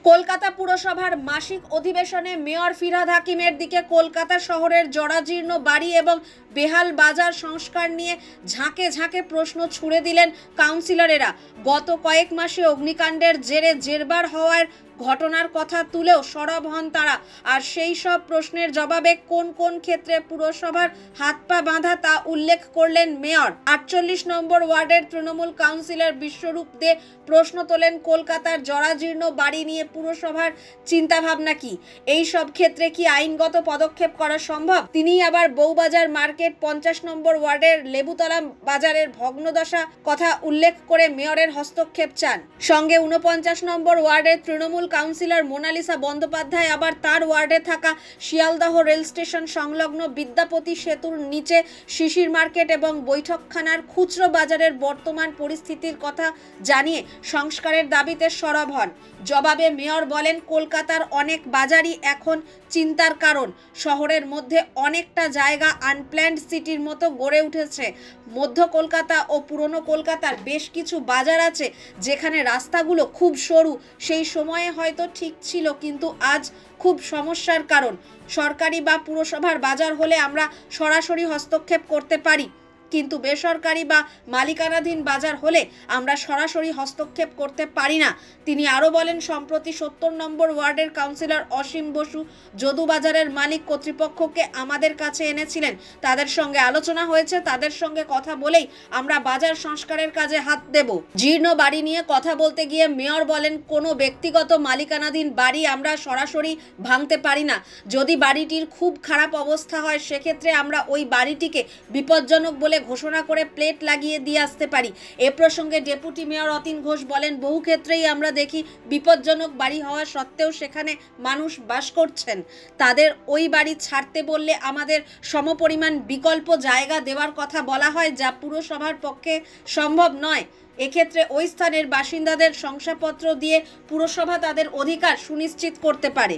কলকাতা পুরসভার মাসিক অধিবেশনে মেয়র ফিরহাদ হাকিমের দিকে কলকাতা শহরের জরাজীর্ণ বাড়ি এবং বেহাল বাজার সংস্কার নিয়ে ঝাঁকে ঝাঁকে প্রশ্ন ছুড়ে দিলেন কাউন্সিলরেরা। গত কয়েক মাসে অগ্নিকাণ্ডের জেরে জেরবার হওয়ার ঘটনার কথা তুলেও সরব হন তারা। আর সেই সব প্রশ্নের জবাবে কোন কোন ক্ষেত্রে পুরসভার হাত পা বাঁধা তা উল্লেখ করলেন মেয়র। 48 নম্বর ওয়ার্ডের তৃণমূল কাউন্সিলর বিশ্বরূপ দে প্রশ্ন তোলেন কলকাতার জরাজীর্ণ বাড়ি নিয়ে পুরসভার চিন্তাভাবনা কি, এই সব ক্ষেত্রে কি আইনগত পদক্ষেপ করা সম্ভব। তিনি আবার বউবাজার মার্কেট 50 নম্বর ওয়ার্ডের লেবুতলা বাজারের ভগ্নদশা কথা উল্লেখ করে মেয়রের হস্তক্ষেপ চান। সঙ্গে 49 নম্বর ওয়ার্ডের তৃণমূল কাউন্সিলর মোনালিসা বন্দ্যোপাধ্যায় আবার তার ওয়ার্ডে থাকা শিয়ালদহ রেল স্টেশন সংলগ্ন বিদ্যাপতি সেতুর নিচে শিশির মার্কেট এবং বৈঠকখানার খুচরো বাজারের বর্তমান পরিস্থিতির কথা জানিয়ে সংস্কারের দাবিতে সরব হন। জবাবে মেয়র বলেন, কলকাতার অনেক বাজারই এখন চিন্তার কারণ। শহরের মধ্যে অনেকটা জায়গা আনপ্ল্যান্ড সিটির মতো গড়ে উঠেছে। মধ্য কলকাতা ও পুরনো কলকাতার বেশ কিছু বাজার আছে যেখানে রাস্তাগুলো খুব সরু। সেই সময়ে হয়তো ঠিক ছিল, কিন্তু আজ খুব সমস্যার কারণ। সরকারি বা পুরসভার বাজার হলে আমরা সরাসরি হস্তক্ষেপ করতে পারি, কিন্তু বেসরকারি বা মালিকানাধীন বাজার হলে আমরা সরাসরি হস্তক্ষেপ করতে পারি না। তিনি আরও বলেন, সম্প্রতি 70 নম্বর ওয়ার্ডের কাউন্সিলর অসীম বসু যদু বাজারের মালিক কর্তৃপক্ষকে আমাদের কাছে এনেছিলেন। তাদের সঙ্গে আলোচনা হয়েছে, তাদের সঙ্গে কথা বলেই আমরা বাজার সংস্কারের কাজে হাত দেব। জীর্ণ বাড়ি নিয়ে কথা বলতে গিয়ে মেয়র বলেন, কোনো ব্যক্তিগত মালিকানাধীন বাড়ি আমরা সরাসরি ভাঙতে পারি না। যদি বাড়িটির খুব খারাপ অবস্থা হয় সেক্ষেত্রে আমরা ওই বাড়িটিকে বিপজ্জনক বলে ঘোষণা করে প্লেট লাগিয়ে দিয়ে আসতে পারি। এ প্রসঙ্গে ডেপুটি মেয়র অতীন ঘোষ বলেন, বহু ক্ষেত্রেই আমরা দেখি বিপজ্জনক বাড়ি হওয়া সত্ত্বেও সেখানে মানুষ বাস করছেন। তাদের ওই বাড়ি ছাড়তে বললে আমাদের সমপরিমাণ বিকল্প জায়গা দেওয়ার কথা বলা হয়, যা পুরসভার পক্ষে সম্ভব নয়। এক্ষেত্রে ওই স্থানের বাসিন্দাদের শংসাপত্র দিয়ে পুরসভা তাদের অধিকার সুনিশ্চিত করতে পারে।